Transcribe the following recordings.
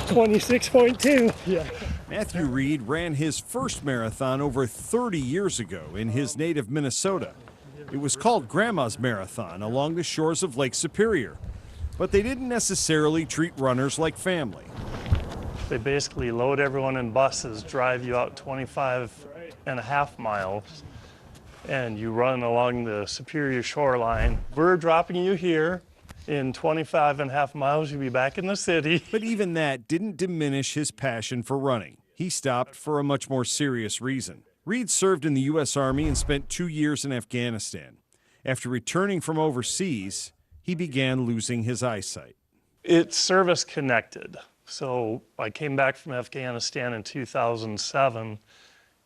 26.2. Yeah. Matthew Reed ran his first marathon over 30 years ago in his native Minnesota. It was called Grandma's Marathon along the shores of Lake Superior. But they didn't necessarily treat runners like family. They basically load everyone in buses, drive you out 25.5 miles, and you run along the Superior shoreline. We're dropping you here. In 25.5 miles, you'll be back in the city. But even that didn't diminish his passion for running. He stopped for a much more serious reason. Reed served in the U.S. Army and spent 2 years in Afghanistan. After returning from overseas, he began losing his eyesight. It's service connected. So I came back from Afghanistan in 2007.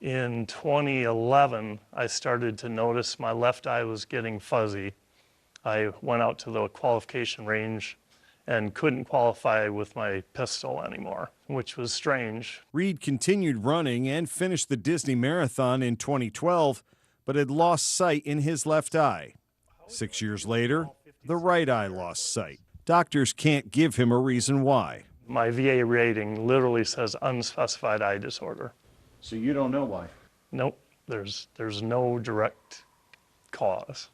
In 2011, I started to notice my left eye was getting fuzzy. I went out to the qualification range and couldn't qualify with my pistol anymore, which was strange. Reed continued running and finished the Disney Marathon in 2012, but had lost sight in his left eye. 6 years later, the right eye lost sight. Doctors can't give him a reason why. My VA rating literally says unspecified eye disorder. So you don't know why? Nope, there's no direct cause.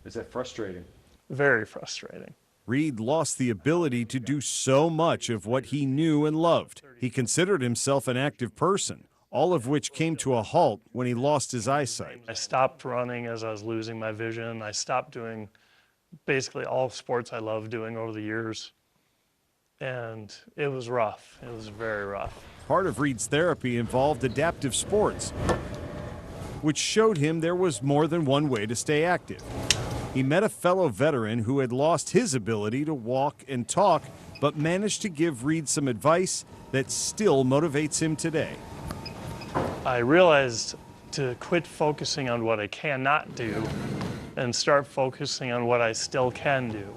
Is that frustrating? Very frustrating. Reed lost the ability to do so much of what he knew and loved. He considered himself an active person, all of which came to a halt when he lost his eyesight. I stopped running as I was losing my vision. I stopped doing basically all sports I loved doing over the years. And it was rough. It was very rough. Part of Reed's therapy involved adaptive sports, which showed him there was more than one way to stay active. He met a fellow veteran who had lost his ability to walk and talk, but managed to give Reed some advice that still motivates him today. I realized to quit focusing on what I cannot do and start focusing on what I still can do.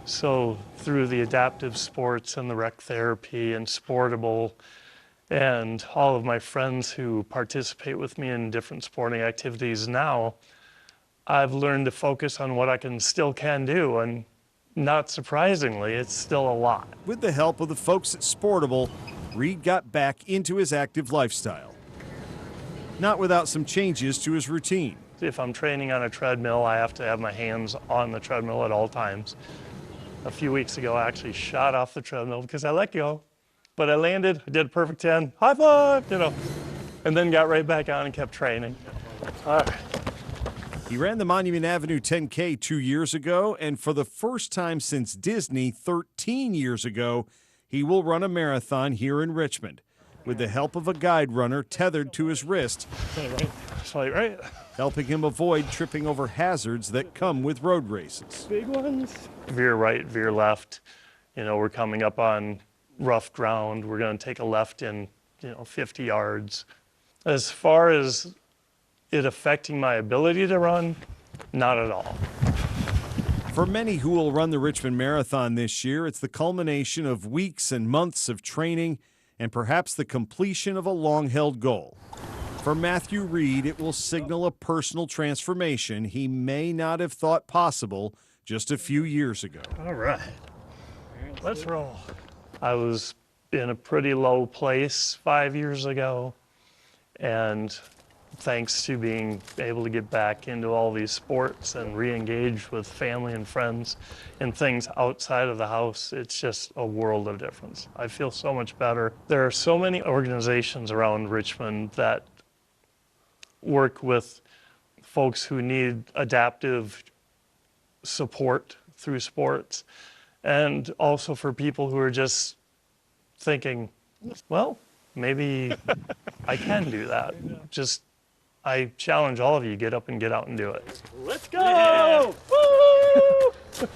So through the adaptive sports and the rec therapy and Sportable and all of my friends who participate with me in different sporting activities now, I've learned to focus on what I still can do, and not surprisingly, it's still a lot. With the help of the folks at Sportable, Reed got back into his active lifestyle. Not without some changes to his routine. If I'm training on a treadmill, I have to have my hands on the treadmill at all times. A few weeks ago, I actually shot off the treadmill because I let go. But I landed, I did a perfect 10, high five, and then got right back on and kept training. All right. He ran the Monument Avenue 10K 2 years ago, and for the first time since Disney 13 years ago, he will run a marathon here in Richmond with the help of a guide runner tethered to his wrist, Right. helping him avoid tripping over hazards that come with road races. Big ones. Veer right, veer left. We're coming up on rough ground. We're going to take a left in, 50 yards. As far as it affecting my ability to run, not at all. For many who will run the Richmond Marathon this year, it's the culmination of weeks and months of training and perhaps the completion of a long-held goal. For Matthew Reed, it will signal a personal transformation he may not have thought possible just a few years ago. All right, let's roll. I was in a pretty low place 5 years ago, and thanks to being able to get back into all these sports and re-engage with family and friends and things outside of the house, it's just a world of difference. I feel so much better. There are so many organizations around Richmond that work with folks who need adaptive support through sports, and also for people who are just thinking, well, maybe I can do that. I challenge all of you, get up and get out and do it. Let's go! Yeah. Woo!